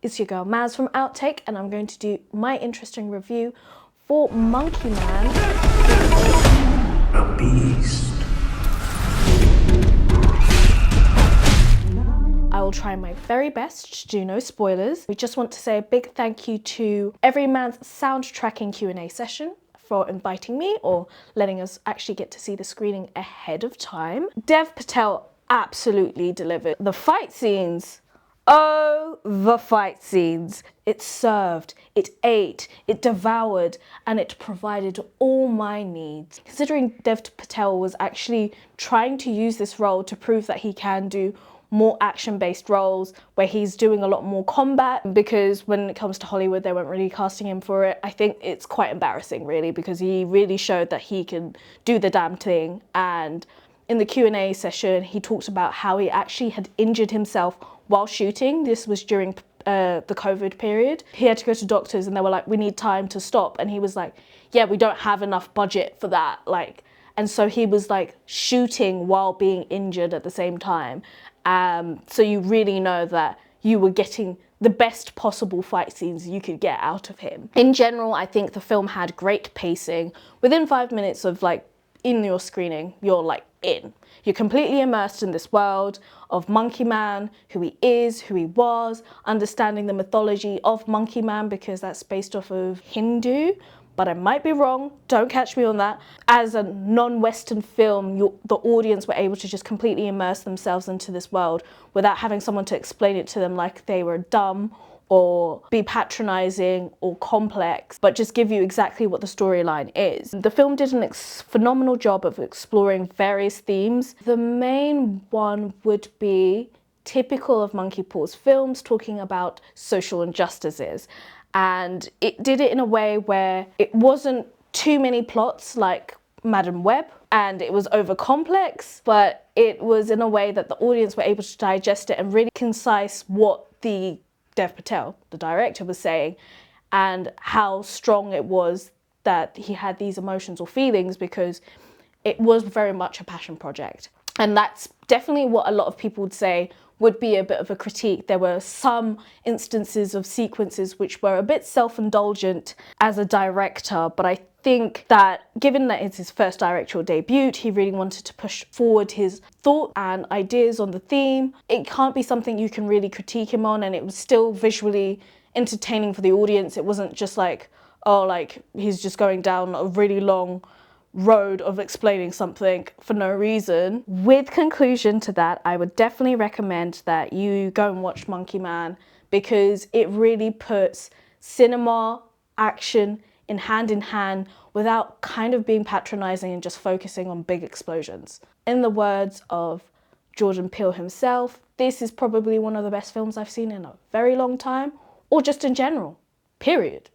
It's your girl Maz from Outtake, and I'm going to do my interesting review for Monkey Man. A beast. I will try my very best to do no spoilers. We just want to say a big thank you to Everyman's soundtracking Q&A session for inviting me or letting us actually get to see the screening ahead of time. Dev Patel absolutely delivered. The fight scenes, oh, the fight scenes. It served, it ate, it devoured, and it provided all my needs. Considering Dev Patel was actually trying to use this role to prove that he can do more action-based roles where he's doing a lot more combat, because when it comes to Hollywood they weren't really casting him for it. I think it's quite embarrassing really, because he really showed that he can do the damn thing. And in the Q&A session he talked about how he actually had injured himself while shooting. This was during the COVID period. He had to go to doctors and they were like, we need time to stop, and he was like, yeah, we don't have enough budget for that. And so he was like shooting while being injured at the same time. So you really know that you were getting the best possible fight scenes you could get out of him. In general, I think the film had great pacing. Within 5 minutes of in your screening, you're in. You're completely immersed in this world of Monkey Man, who he is, who he was, understanding the mythology of Monkey Man, because that's based off of Hindu. But I might be wrong, don't catch me on that. As a non-Western film, the audience were able to just completely immerse themselves into this world without having someone to explain it to them like they were dumb or be patronizing or complex, but just give you exactly what the storyline is. The film did a phenomenal job of exploring various themes. The main one would be typical of Monkey Paw's films, talking about social injustices. And it did it in a way where it wasn't too many plots like Madam Web, and it was over complex, but it was in a way that the audience were able to digest it and really concise what the Dev Patel, the director, was saying, and how strong it was that he had these emotions or feelings, because it was very much a passion project. And that's definitely what a lot of people would say would be a bit of a critique. There were some instances of sequences which were a bit self-indulgent as a director, but I think that given that it's his first directorial debut, he really wanted to push forward his thought and ideas on the theme. It can't be something you can really critique him on, and it was still visually entertaining for the audience. It wasn't just he's just going down a really long road of explaining something for no reason. With conclusion to that, I would definitely recommend that you go and watch Monkey Man, because it really puts cinema, action in hand without kind of being patronizing and just focusing on big explosions. In the words of Jordan Peele himself, this is probably one of the best films I've seen in a very long time, or just in general, period.